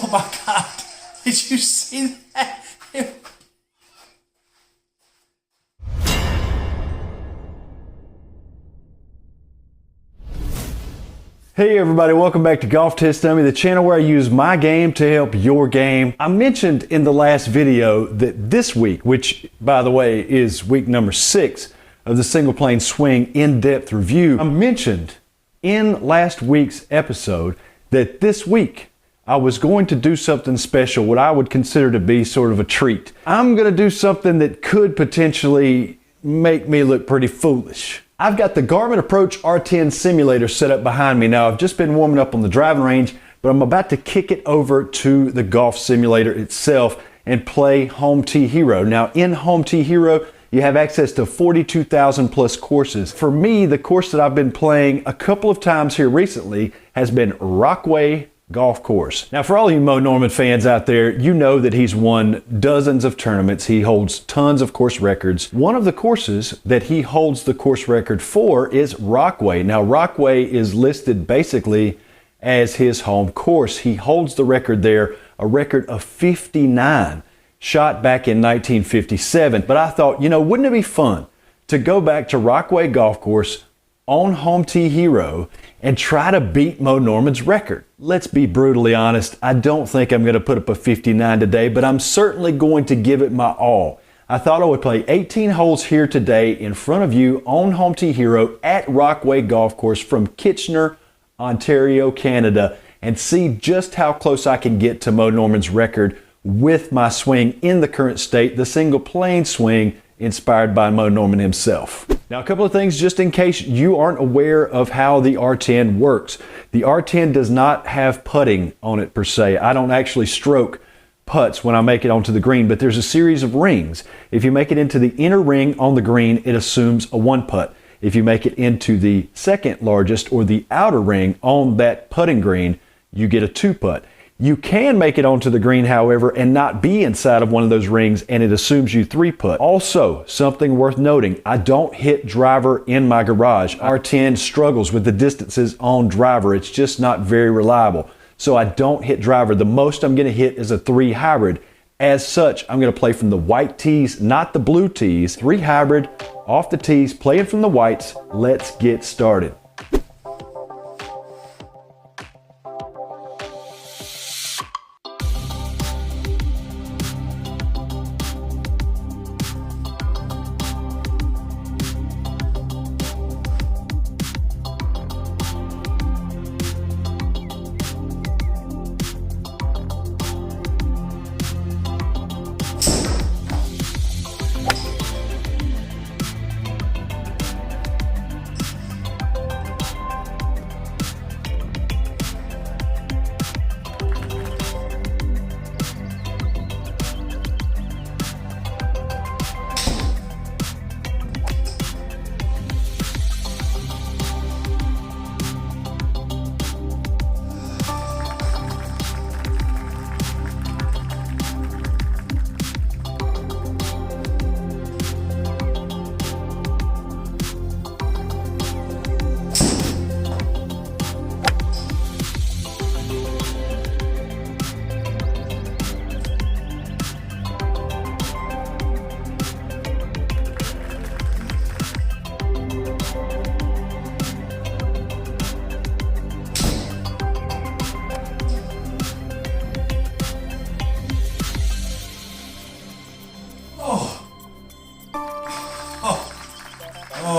Oh my God. Did you see that? Hey everybody, welcome back to Golf Test Dummy, the channel where I use my game to help your game. I mentioned in the last video that this week, which by the way is week number 6 of the Single Plane Swing in-depth review, I mentioned in last week's episode that this week I was going to do something special, what I would consider to be sort of a treat. I'm going to do something that could potentially make me look pretty foolish. I've got the Garmin Approach R10 simulator set up behind me now. I've just been warming up on the driving range, but I'm about to kick it over to the golf simulator itself and play Home Tee Hero. Now in Home Tee Hero, you have access to 42,000 plus courses. For me, the course that I've been playing a couple of times here recently has been Rockaway Golf Course. Now for all you Mo Norman fans out there, you know that he's won dozens of tournaments. He holds tons of course records. One of the courses that he holds the course record for is Rockaway. Now Rockaway is listed basically as his home course. He holds the record there, a record of 59, shot back in 1957. But I thought, you know, wouldn't it be fun to go back to Rockaway Golf Course on Home Tee Hero and try to beat Mo Norman's record? Let's be brutally honest, I don't think I'm going to put up a 59 today, but I'm certainly going to give it my all. I thought I would play 18 holes here today in front of you on Home Tee Hero at Rockaway Golf Course from Kitchener, Ontario, Canada, and see just how close I can get to Mo Norman's record with my swing in the current state, the single plane swing inspired by Mo Norman himself. Now, a couple of things just in case you aren't aware of how the R10 works. The R10 does not have putting on it per se. I don't actually stroke putts when I make it onto the green, but there's a series of rings. If you make it into the inner ring on the green, it assumes a 1 putt. If you make it into the second largest or the outer ring on that putting green, you get a 2 putt. You can make it onto the green, however, and not be inside of one of those rings, and it assumes you 3 putt. Also, something worth noting, I don't hit driver in my garage. R10 struggles with the distances on driver. It's just not very reliable. So I don't hit driver. The most I'm going to hit is a 3 hybrid. As such, I'm going to play from the white tees, not the blue tees. 3 hybrid, off the tees, playing from the whites. Let's get started.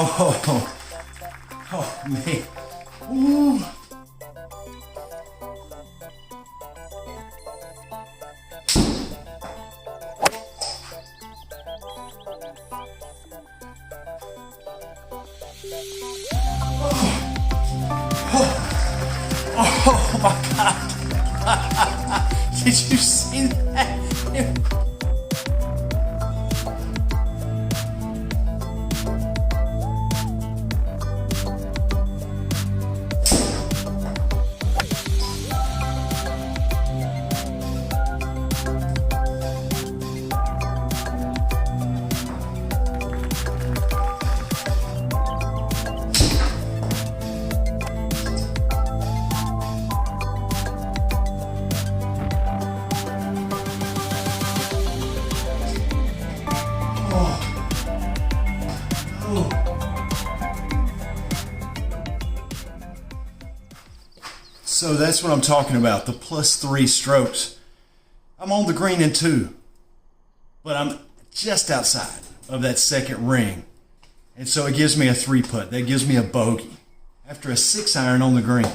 Oh, man. Ooh. Oh my God. Did you see that? So that's what I'm talking about, the +3 strokes. I'm on the green in 2, but I'm just outside of that second ring. And so it gives me a 3-putt. That gives me a bogey after a 6-iron on the green.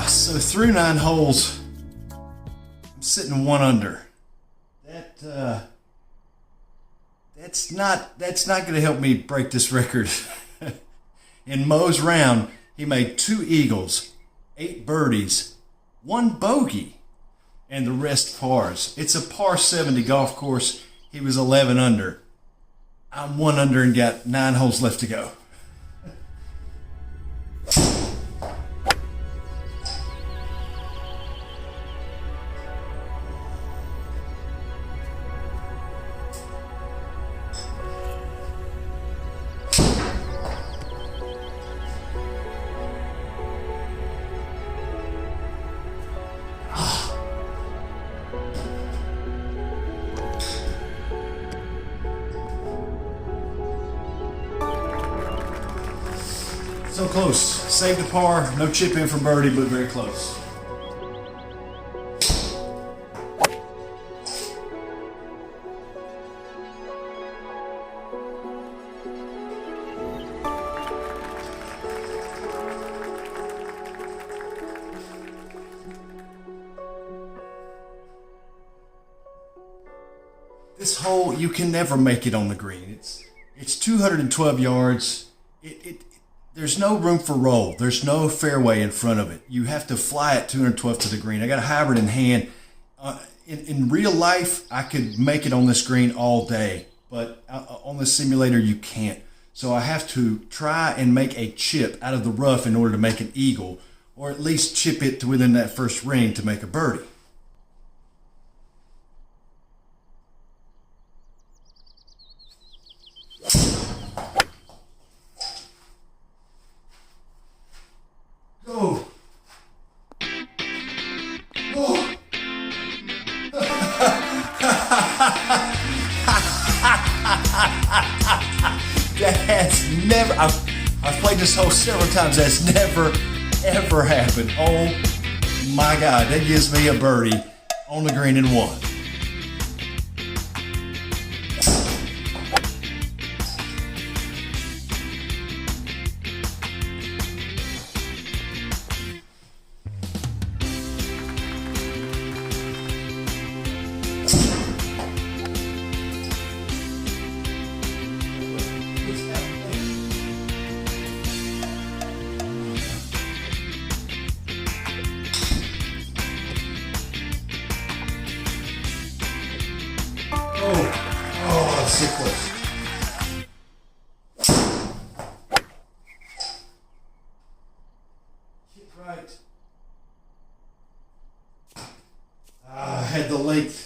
So through 9 holes, I'm sitting 1 under. That's not going to help me break this record. In Mo's round, he made 2 eagles, 8 birdies, 1 bogey, and the rest pars. It's a par 70 golf course. He was 11 under. I'm 1 under and got 9 holes left to go. So close. Saved a par. No chip in for birdie, but very close. This hole, you can never make it on the green. It's 212 yards. There's no room for roll. There's no fairway in front of it. You have to fly at 212 to the green. I got a hybrid in hand. In real life, I could make it on this green all day, but on the simulator, you can't. So I have to try and make a chip out of the rough in order to make an eagle, or at least chip it to within that first ring to make a birdie. Go. I've played this hole several times. That's never, ever happened. Oh my God, that gives me a birdie on the green in one. Oh, that's so close. Hit right. I had the length.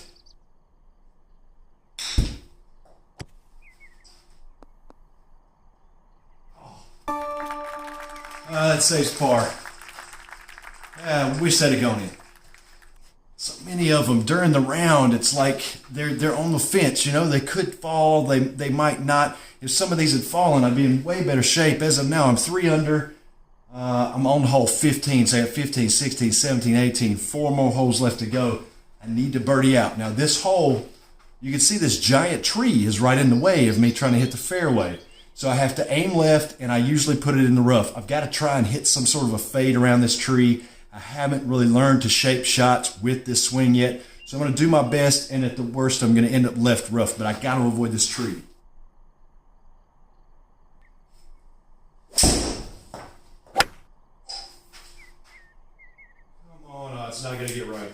That saves par. I wish that had gone in. So many of them during the round, it's like they're on the fence. You know, they could fall. They might not. If some of these had fallen, I'd be in way better shape. As of now, I'm 3 under. I'm on hole 15. So I have 15, 16, 17, 18. 4 more holes left to go. I need to birdie out. Now this hole, you can see this giant tree is right in the way of me trying to hit the fairway. So I have to aim left, and I usually put it in the rough. I've got to try and hit some sort of a fade around this tree. I haven't really learned to shape shots with this swing yet. So I'm going to do my best, and at the worst, I'm going to end up left rough. But I got to avoid this tree. Come on, it's not going to get right.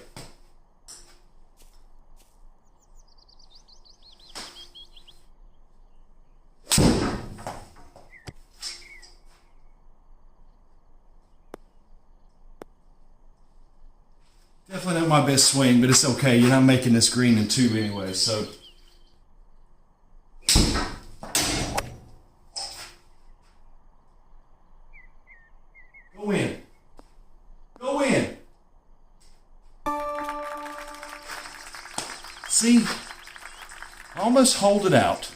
Definitely not my best swing, but it's okay. You're not making this green in 2 anyway, so. Go in. Go in. See, I almost holed it out.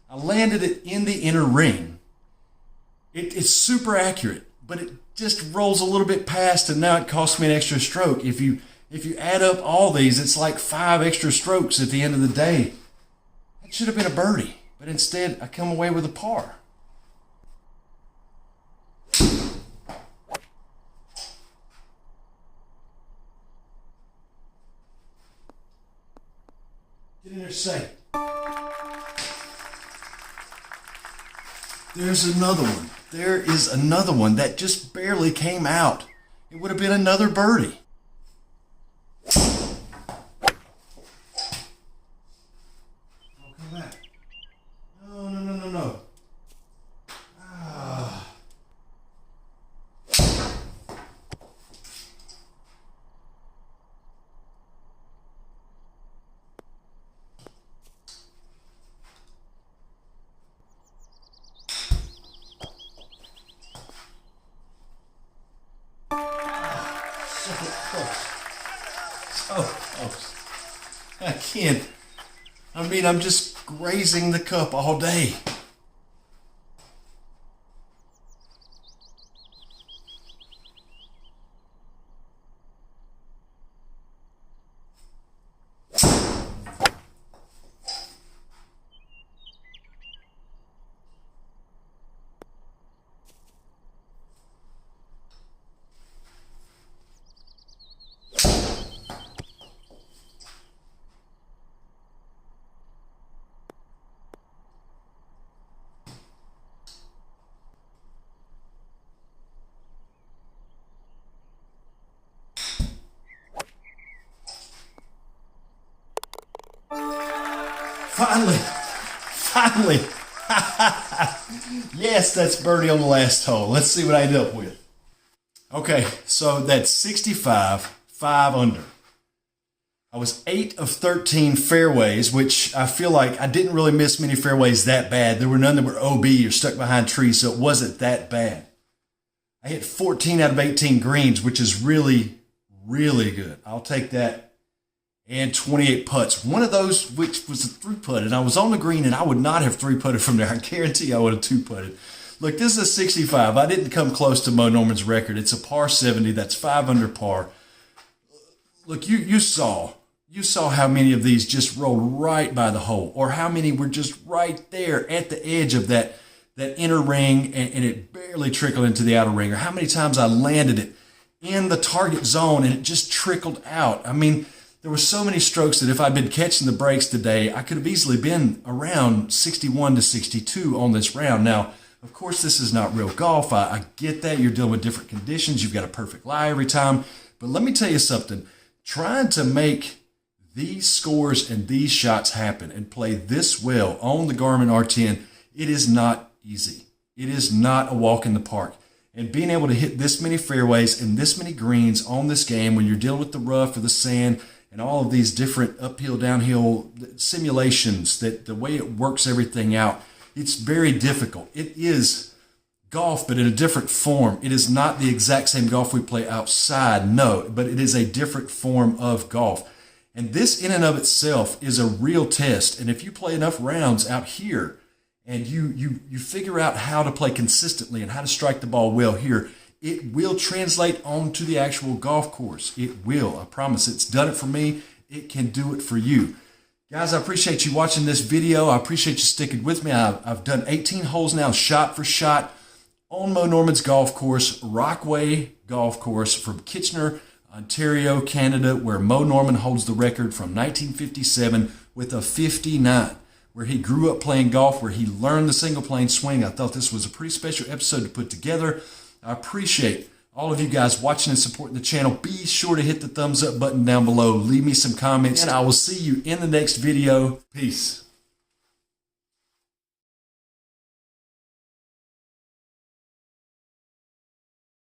I landed it in the inner ring. It's super accurate, but it just rolls a little bit past, and now it costs me an extra stroke. If you add up all these, it's like 5 extra strokes at the end of the day. That should have been a birdie, but instead I come away with a par. Get in there safe. There's another one. There is another one that just barely came out. It would have been another birdie. Oh, come back. No. Ah. So close. I can't. I mean, I'm just grazing the cup all day. Finally. Yes, that's birdie on the last hole. Let's see what I end up with. Okay, so that's 65, 5 under. I was 8 of 13 fairways, which I feel like I didn't really miss many fairways that bad. There were none that were OB or stuck behind trees, so it wasn't that bad. I hit 14 out of 18 greens, which is really, really good. I'll take that. And 28 putts. One of those, which was a 3-putt, and I was on the green, and I would not have 3-putted from there. I guarantee I would have 2-putted. Look, this is a 65. I didn't come close to Mo Norman's record. It's a par 70. That's 5 under par. Look, you saw how many of these just rolled right by the hole, or how many were just right there at the edge of that inner ring, and it barely trickled into the outer ring, or how many times I landed it in the target zone and it just trickled out. I mean, there were so many strokes that if I'd been catching the breaks today, I could have easily been around 61 to 62 on this round. Now, of course, this is not real golf. I get that. You're dealing with different conditions. You've got a perfect lie every time. But let me tell you something. Trying to make these scores and these shots happen and play this well on the Garmin R10, it is not easy. It is not a walk in the park. And being able to hit this many fairways and this many greens on this game when you're dealing with the rough or the sand and all of these different uphill, downhill simulations, that the way it works everything out, it's very difficult. It is golf, but in a different form. It is not the exact same golf we play outside, no, but it is a different form of golf. And this in and of itself is a real test. And if you play enough rounds out here, and you figure out how to play consistently and how to strike the ball well here, it will translate onto the actual golf course. It will, I promise. It's done it for me. It can do it for you. Guys, I appreciate you watching this video. I appreciate you sticking with me. I've done 18 holes now, shot for shot, on Mo Norman's golf course, Rockway Golf Course from Kitchener, Ontario, Canada, where Mo Norman holds the record from 1957 with a 59. Where he grew up playing golf, where he learned the single plane swing. I thought this was a pretty special episode to put together. I appreciate all of you guys watching and supporting the channel. Be sure to hit the thumbs up button down below. Leave me some comments, and I will see you in the next video. Peace.